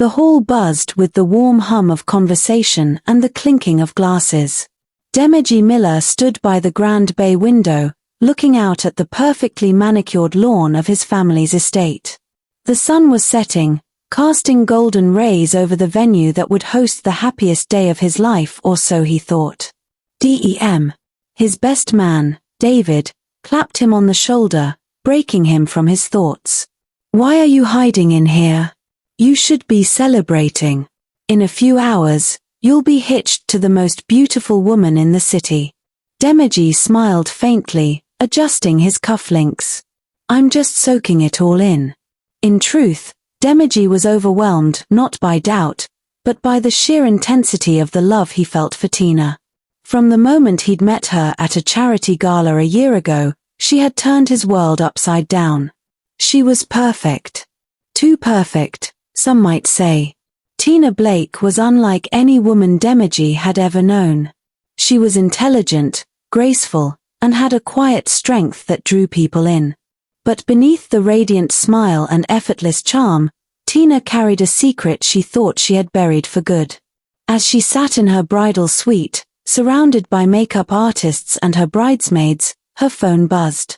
The hall buzzed with the warm hum of conversation and the clinking of glasses. Demeji Miller stood by the grand bay window, looking out at the perfectly manicured lawn of his family's estate. The sun was setting, casting golden rays over the venue that would host the happiest day of his life, or so he thought. Dem. His best man, David, clapped him on the shoulder, breaking him from his thoughts. "Why are you hiding in here? You should be celebrating. In a few hours, you'll be hitched to the most beautiful woman in the city." Demeji smiled faintly, adjusting his cufflinks. "I'm just soaking it all in." In truth, Demeji was overwhelmed not by doubt, but by the sheer intensity of the love he felt for Tina. From the moment he'd met her at a charity gala a year ago, she had turned his world upside down. She was perfect. Too perfect, some might say. Tina Blake was unlike any woman Demeji had ever known. She was intelligent, graceful, and had a quiet strength that drew people in. But beneath the radiant smile and effortless charm, Tina carried a secret she thought she had buried for good. As she sat in her bridal suite, surrounded by makeup artists and her bridesmaids, her phone buzzed.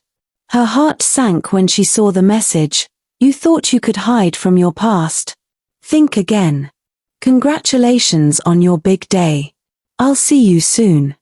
Her heart sank when she saw the message. "You thought you could hide from your past? Think again. Congratulations on your big day. I'll see you soon."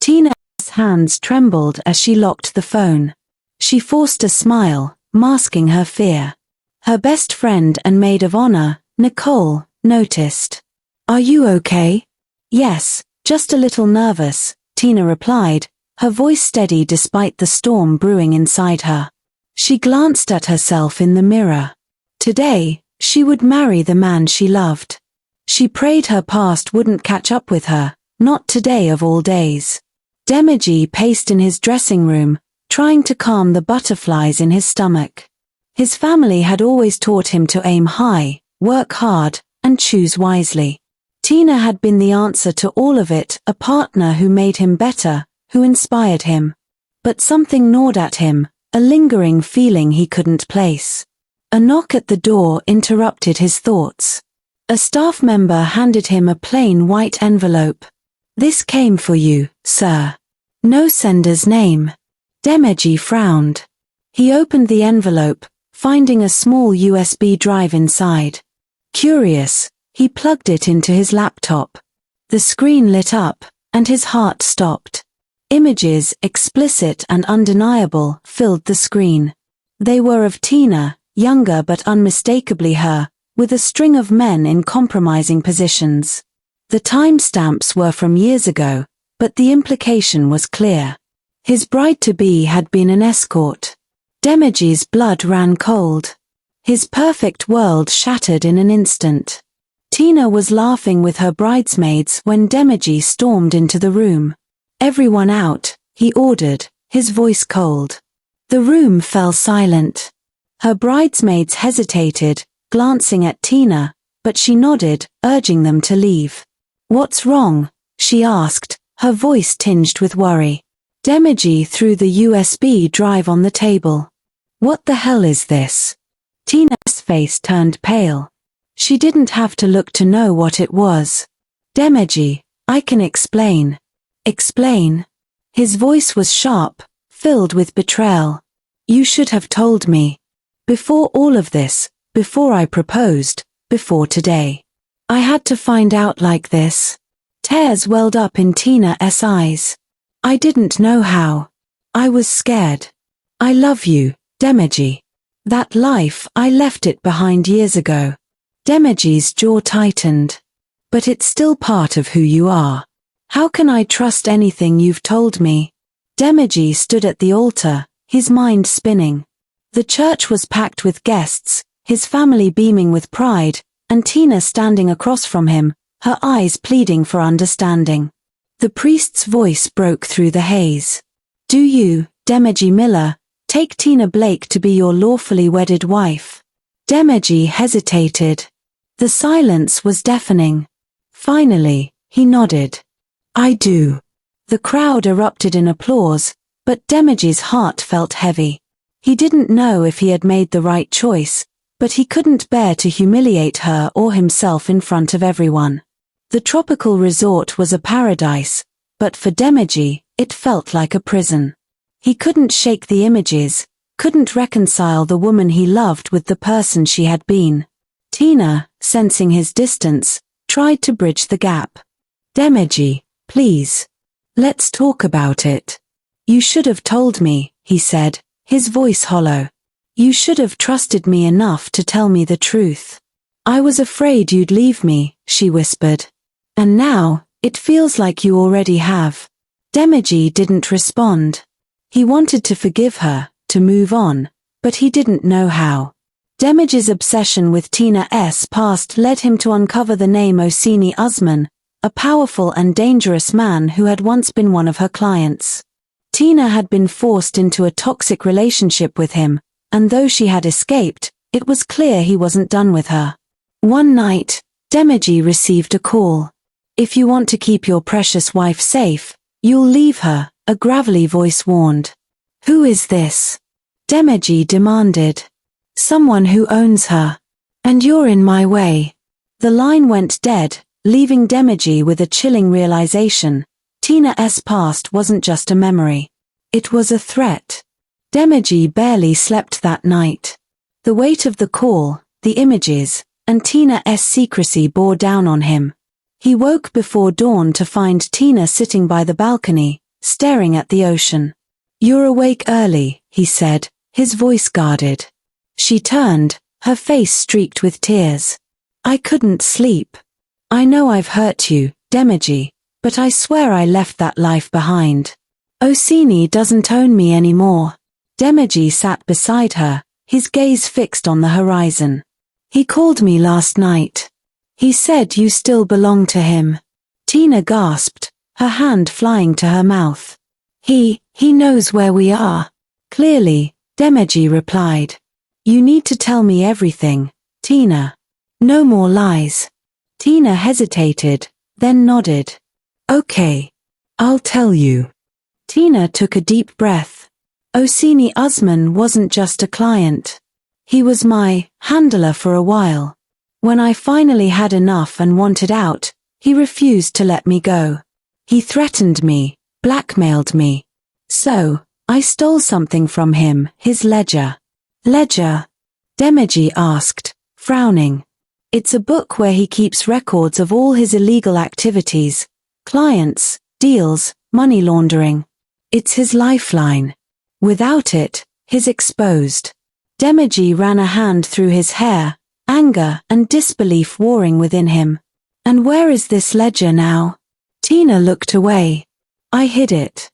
Tina's hands trembled as she locked the phone. She forced a smile, masking her fear. Her best friend and maid of honor, Nicole, noticed. "Are you okay?" "Yes, just a little nervous," Tina replied, her voice steady despite the storm brewing inside her. She glanced at herself in the mirror. Today, she would marry the man she loved. She prayed her past wouldn't catch up with her, not today of all days. Demeji paced in his dressing room, trying to calm the butterflies in his stomach. His family had always taught him to aim high, work hard, and choose wisely. Tina had been the answer to all of it, a partner who made him better, who inspired him. But something gnawed at him, a lingering feeling he couldn't place. A knock at the door interrupted his thoughts. A staff member handed him a plain white envelope. "This came for you, sir." No sender's name. Demeji frowned. He opened the envelope, finding a small USB drive inside. Curious, he plugged it into his laptop. The screen lit up, and his heart stopped. Images, explicit and undeniable, filled the screen. They were of Tina, younger but unmistakably her, with a string of men in compromising positions. The timestamps were from years ago, but the implication was clear. His bride-to-be had been an escort. Demeji's blood ran cold. His perfect world shattered in an instant. Tina was laughing with her bridesmaids when Demeji stormed into the room. "Everyone out," he ordered, his voice cold. The room fell silent. Her bridesmaids hesitated, glancing at Tina, but she nodded, urging them to leave. "What's wrong?" she asked, her voice tinged with worry. Demeji threw the USB drive on the table. "What the hell is this?" Tina's face turned pale. She didn't have to look to know what it was. "Demeji, I can explain." "Explain?" His voice was sharp, filled with betrayal. "You should have told me. Before all of this, before I proposed, before today. I had to find out like this." Tears welled up in Tina's eyes. "I didn't know how. I was scared. I love you, Demeji. That life, I left it behind years ago." Demeji's jaw tightened. "But it's still part of who you are. How can I trust anything you've told me?" Demeji stood at the altar, his mind spinning. The church was packed with guests, his family beaming with pride, and Tina standing across from him, her eyes pleading for understanding. The priest's voice broke through the haze. "Do you, Demeji Miller, take Tina Blake to be your lawfully wedded wife?" Demeji hesitated. The silence was deafening. Finally, he nodded. "I do." The crowd erupted in applause, but Demeji's heart felt heavy. He didn't know if he had made the right choice, But he couldn't bear to humiliate her or himself in front of everyone. The tropical resort was a paradise, but for Demeji, it felt like a prison. He couldn't shake the images, couldn't reconcile the woman he loved with the person she had been. Tina, sensing his distance, tried to bridge the gap. "Demeji, please. Let's talk about it. You should have told me," he said, his voice hollow. "You should have trusted me enough to tell me the truth. I was afraid you'd leave me," she whispered. "And now, it feels like you already have." Demeji didn't respond. He wanted to forgive her, to move on, but he didn't know how. Demeji's obsession with Tina's past led him to uncover the name Osini Usman, a powerful and dangerous man who had once been one of her clients. Tina had been forced into a toxic relationship with him, and though she had escaped, it was clear he wasn't done with her. One night, Demeji received a call. "If you want to keep your precious wife safe, you'll leave her," a gravelly voice warned. "Who is this?" Demeji demanded. "Someone who owns her. And you're in my way." The line went dead, leaving Demeji with a chilling realization. Tina's past wasn't just a memory. It was a threat. Demeji barely slept that night. The weight of the call, the images, and Tina's secrecy bore down on him. He woke before dawn to find Tina sitting by the balcony, staring at the ocean. "You're awake early," he said, his voice guarded. She turned, her face streaked with tears. "I couldn't sleep. I know I've hurt you, Demeji, but I swear I left that life behind. Osini doesn't own me anymore." Demeji sat beside her, his gaze fixed on the horizon. "He called me last night. He said you still belong to him." Tina gasped, her hand flying to her mouth. He knows where we are." "Clearly," Demeji replied. "You need to tell me everything, Tina. No more lies." Tina hesitated, then nodded. "Okay. I'll tell you." Tina took a deep breath. Osini Usman wasn't just a client. He was my handler for a while. When I finally had enough and wanted out, he refused to let me go. He threatened me, blackmailed me. So, I stole something from him, his ledger. "Ledger?" Demeji asked, frowning. "It's a book where he keeps records of all his illegal activities, clients, deals, money laundering. It's his lifeline. Without it, he's exposed." Demeji ran a hand through his hair, anger and disbelief warring within him. "And where is this ledger now?" Tina looked away. "I hid it.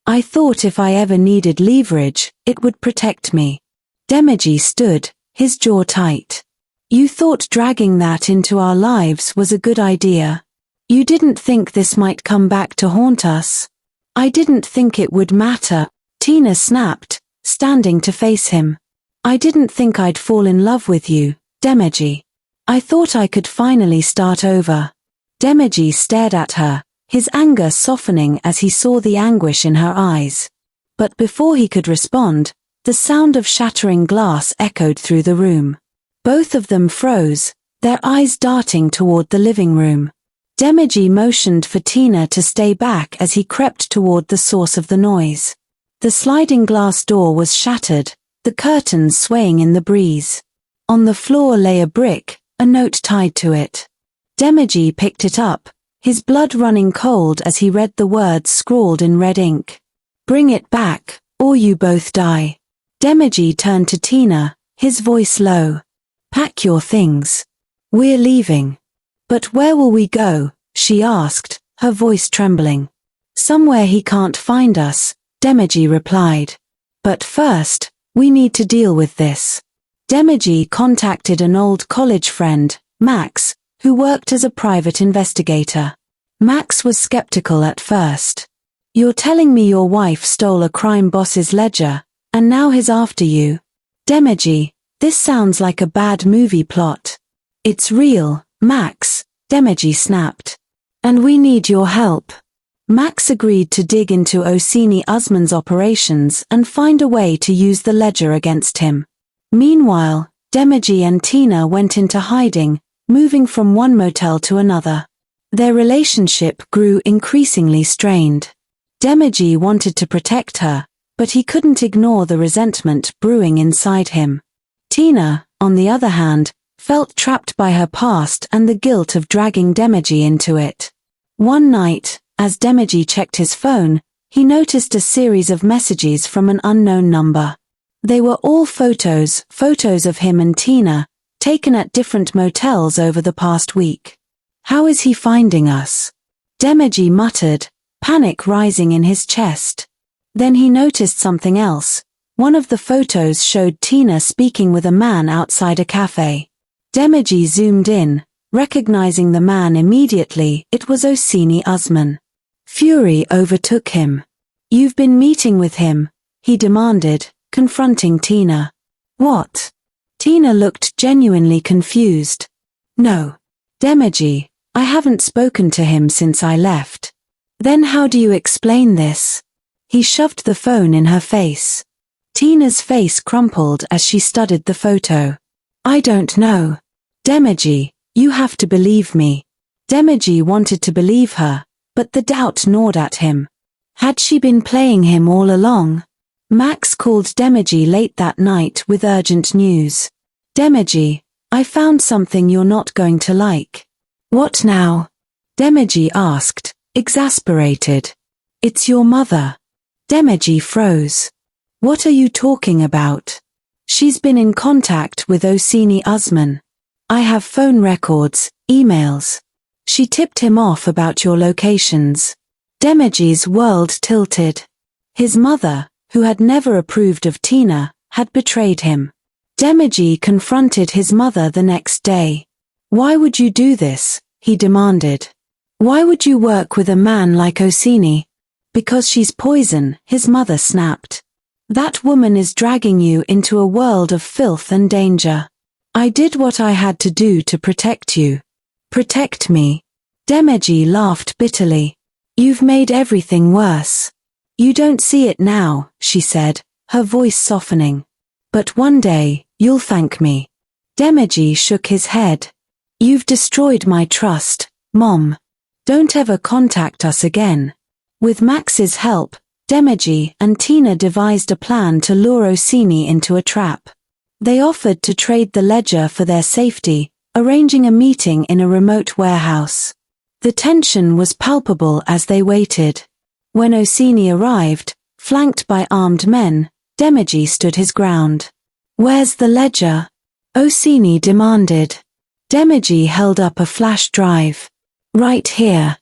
I thought if I ever needed leverage, it would protect me." Demeji stood, his jaw tight. "You thought dragging that into our lives was a good idea. You didn't think this might come back to haunt us." "I didn't think it would matter," Tina snapped, standing to face him. "I didn't think I'd fall in love with you, Demeji. I thought I could finally start over." Demeji stared at her, his anger softening as he saw the anguish in her eyes. But before he could respond, the sound of shattering glass echoed through the room. Both of them froze, their eyes darting toward the living room. Demeji motioned for Tina to stay back as he crept toward the source of the noise. The sliding glass door was shattered, the curtains swaying in the breeze. On the floor lay a brick, a note tied to it. Demeji picked it up, his blood running cold as he read the words scrawled in red ink. "Bring it back, or you both die." Demeji turned to Tina, his voice low. "Pack your things. We're leaving." "But where will we go?" she asked, her voice trembling. "Somewhere he can't find us," Demeji replied. "But first, we need to deal with this." Demeji contacted an old college friend, Max, who worked as a private investigator. Max was skeptical at first. "You're telling me your wife stole a crime boss's ledger, and now he's after you?" "Demeji, this sounds like a bad movie plot." "It's real, Max," Demeji snapped. "And we need your help." Max agreed to dig into Osini Usman's operations and find a way to use the ledger against him. Meanwhile, Demeji and Tina went into hiding, moving from one motel to another. Their relationship grew increasingly strained. Demeji wanted to protect her, but he couldn't ignore the resentment brewing inside him. Tina, on the other hand, felt trapped by her past and the guilt of dragging Demeji into it. One night, as Demeji checked his phone, he noticed a series of messages from an unknown number. They were all photos of him and Tina, taken at different motels over the past week. "How is he finding us?" Demeji muttered, panic rising in his chest. Then he noticed something else. One of the photos showed Tina speaking with a man outside a cafe. Demeji zoomed in, recognizing the man immediately. It was Osini Usman. Fury overtook him. "You've been meeting with him," he demanded, confronting Tina. "What?" Tina looked genuinely confused. "No. Demeji, I haven't spoken to him since I left." "Then how do you explain this?" He shoved the phone in her face. Tina's face crumpled as she studied the photo. "I don't know. Demeji, you have to believe me." Demeji wanted to believe her, but the doubt gnawed at him. Had she been playing him all along? Max called Demeji late that night with urgent news. "Demeji, I found something you're not going to like." "What now?" Demeji asked, exasperated. "It's your mother." Demeji froze. "What are you talking about?" "She's been in contact with Osini Usman. I have phone records, emails. She tipped him off about your locations." Demeji's world tilted. His mother, who had never approved of Tina, had betrayed him. Demeji confronted his mother the next day. "Why would you do this?" he demanded. "Why would you work with a man like Osini?" "Because she's poison," his mother snapped. "That woman is dragging you into a world of filth and danger. I did what I had to do to protect you." "Protect me?" Demeji laughed bitterly. "You've made everything worse." "You don't see it now," she said, her voice softening. "But one day, you'll thank me." Demeji shook his head. "You've destroyed my trust, Mom. Don't ever contact us again." With Max's help, Demeji and Tina devised a plan to lure Osini into a trap. They offered to trade the ledger for their safety, arranging a meeting in a remote warehouse. The tension was palpable as they waited. When Osini arrived, flanked by armed men, Demeji stood his ground. "Where's the ledger?" Osini demanded. Demeji held up a flash drive. "Right here.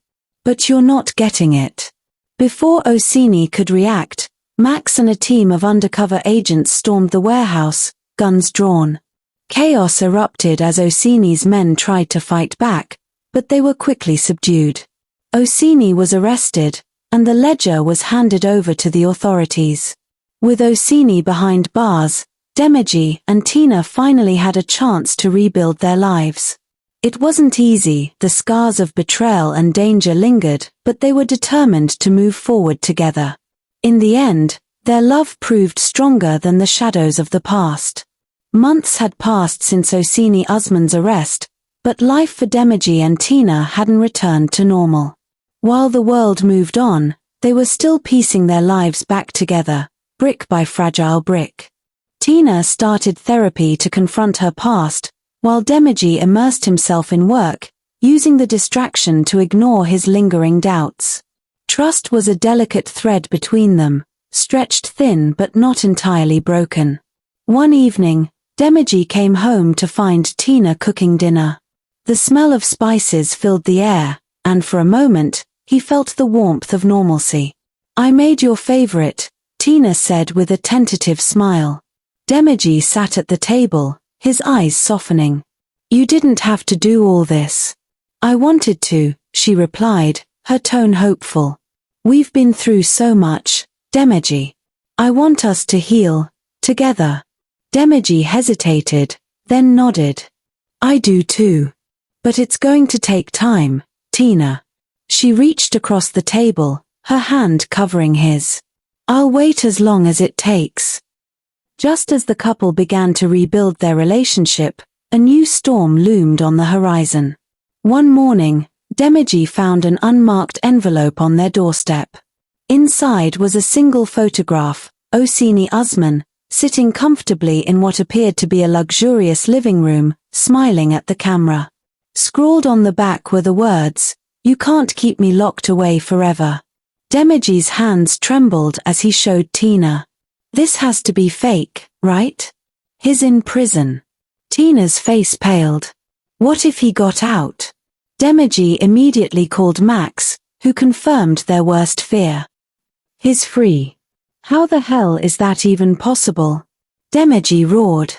But you're not getting it." Before Osini could react, Max and a team of undercover agents stormed the warehouse, guns drawn. Chaos erupted as Osini's men tried to fight back, but they were quickly subdued. Osini was arrested, and the ledger was handed over to the authorities. With Osini behind bars, Demeji and Tina finally had a chance to rebuild their lives. It wasn't easy, the scars of betrayal and danger lingered, but they were determined to move forward together. In the end, their love proved stronger than the shadows of the past. Months had passed since Osini Usman's arrest, but life for Demeji and Tina hadn't returned to normal. While the world moved on, they were still piecing their lives back together, brick by fragile brick. Tina started therapy to confront her past, while Demeji immersed himself in work, using the distraction to ignore his lingering doubts. Trust was a delicate thread between them, stretched thin but not entirely broken. One evening, Demeji came home to find Tina cooking dinner. The smell of spices filled the air, and for a moment, he felt the warmth of normalcy. "I made your favorite," Tina said with a tentative smile. Demeji sat at the table, his eyes softening. "You didn't have to do all this." "I wanted to," she replied, her tone hopeful. "We've been through so much, Demeji. I want us to heal, together." Demeji hesitated, then nodded. "I do too. But it's going to take time, Tina." She reached across the table, her hand covering his. "I'll wait as long as it takes." Just as the couple began to rebuild their relationship, a new storm loomed on the horizon. One morning, Demeji found an unmarked envelope on their doorstep. Inside was a single photograph, Osini Usman, sitting comfortably in what appeared to be a luxurious living room, smiling at the camera. Scrawled on the back were the words, "You can't keep me locked away forever." Demeji's hands trembled as he showed Tina. "This has to be fake, right? He's in prison." Tina's face paled. What if he got out? Demeji immediately called Max, who confirmed their worst fear. "He's free. How the hell is that even possible?" Demeji roared.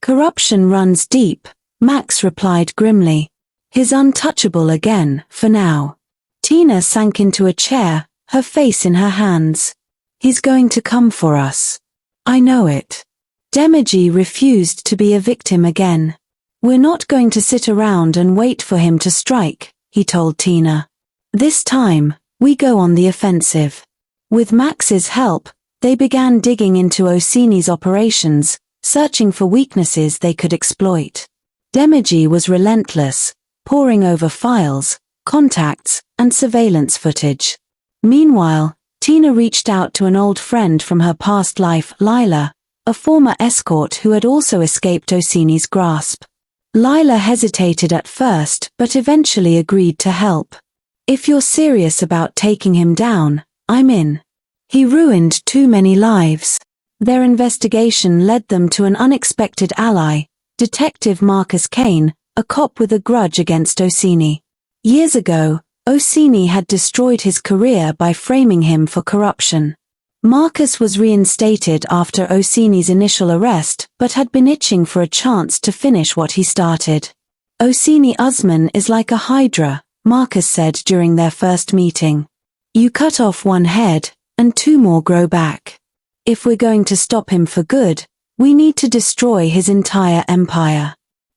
"Corruption runs deep," Max replied grimly. "He's untouchable again, for now." Tina sank into a chair, her face in her hands. "He's going to come for us. I know it." Demeji refused to be a victim again. "We're not going to sit around and wait for him to strike," he told Tina. "This time, we go on the offensive." With Max's help, they began digging into Osini's operations, searching for weaknesses they could exploit. Demeji was relentless, poring over files, contacts, and surveillance footage. Meanwhile, Tina reached out to an old friend from her past life, Lila, a former escort who had also escaped Osini's grasp. Lila hesitated at first but eventually agreed to help. "If you're serious about taking him down, I'm in. He ruined too many lives." Their investigation led them to an unexpected ally, Detective Marcus Kane, a cop with a grudge against Osini. Years ago, Osini had destroyed his career by framing him for corruption. Marcus was reinstated after Osini's initial arrest but had been itching for a chance to finish what he started. "Osini Usman is like a hydra," Marcus said during their first meeting. "You cut off one head, and two more grow back. If we're going to stop him for good, we need to destroy his entire empire."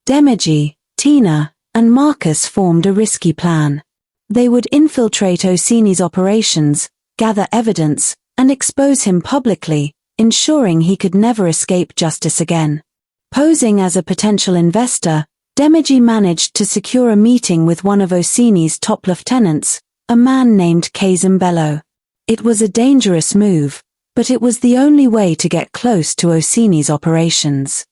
Demeji, Tina, and Marcus formed a risky plan. They would infiltrate Osini's operations, gather evidence, and expose him publicly, ensuring he could never escape justice again. Posing as a potential investor, Demeji managed to secure a meeting with one of Osini's top lieutenants, a man named Kazim Bello. It was a dangerous move, but it was the only way to get close to Osini's operations.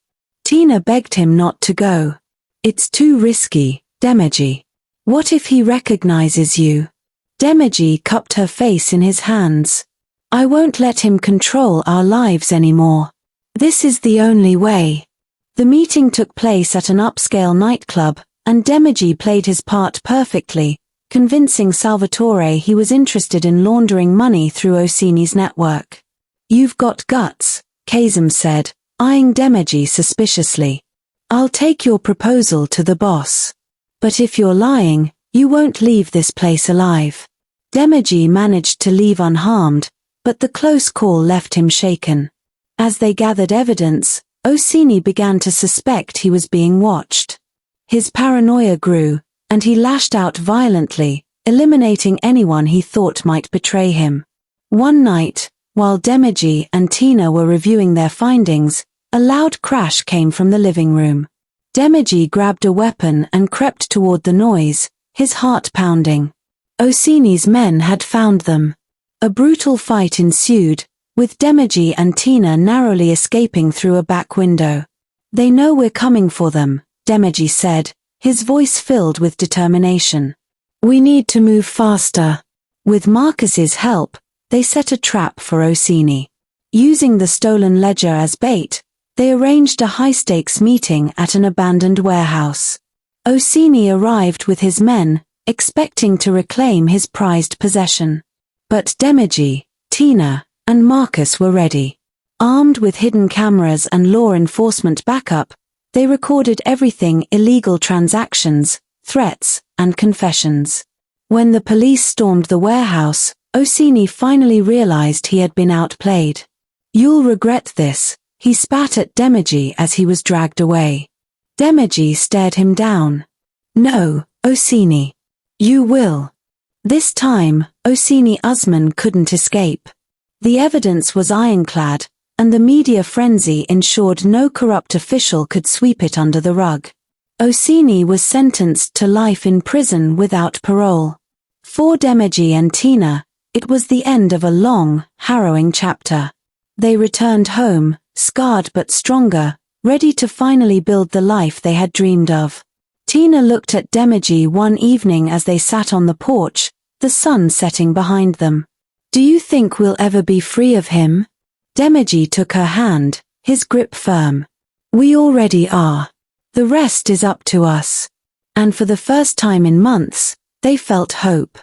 Tina begged him not to go. "It's too risky, Demeji. What if he recognizes you?" Demeji cupped her face in his hands. "I won't let him control our lives anymore. This is the only way." The meeting took place at an upscale nightclub, and Demeji played his part perfectly, convincing Salvatore he was interested in laundering money through Osini's network. "You've got guts," Kazim said, eyeing Demeji suspiciously. "I'll take your proposal to the boss. But if you're lying, you won't leave this place alive." Demeji managed to leave unharmed, but the close call left him shaken. As they gathered evidence, Osini began to suspect he was being watched. His paranoia grew, and he lashed out violently, eliminating anyone he thought might betray him. One night, while Demeji and Tina were reviewing their findings, a loud crash came from the living room. Demeji grabbed a weapon and crept toward the noise, his heart pounding. Osini's men had found them. A brutal fight ensued, with Demeji and Tina narrowly escaping through a back window. "They know we're coming for them," Demeji said, his voice filled with determination. "We need to move faster." With Marcus's help, they set a trap for Osini. Using the stolen ledger as bait, they arranged a high-stakes meeting at an abandoned warehouse. Osini arrived with his men, expecting to reclaim his prized possession. But Demeji, Tina, and Marcus were ready. Armed with hidden cameras and law enforcement backup, they recorded everything: illegal transactions, threats, and confessions. When the police stormed the warehouse, Osini finally realized he had been outplayed. "You'll regret this," he spat at Demeji as he was dragged away. Demeji stared him down. "No, Osini. You will." This time, Osini Usman couldn't escape. The evidence was ironclad, and the media frenzy ensured no corrupt official could sweep it under the rug. Orsini was sentenced to life in prison without parole. For Demeji and Tina, it was the end of a long, harrowing chapter. They returned home, scarred but stronger, ready to finally build the life they had dreamed of. Tina looked at Demeji one evening as they sat on the porch, the sun setting behind them. "Do you think we'll ever be free of him?" Demeji took her hand, his grip firm. "We already are. The rest is up to us." And for the first time in months, they felt hope.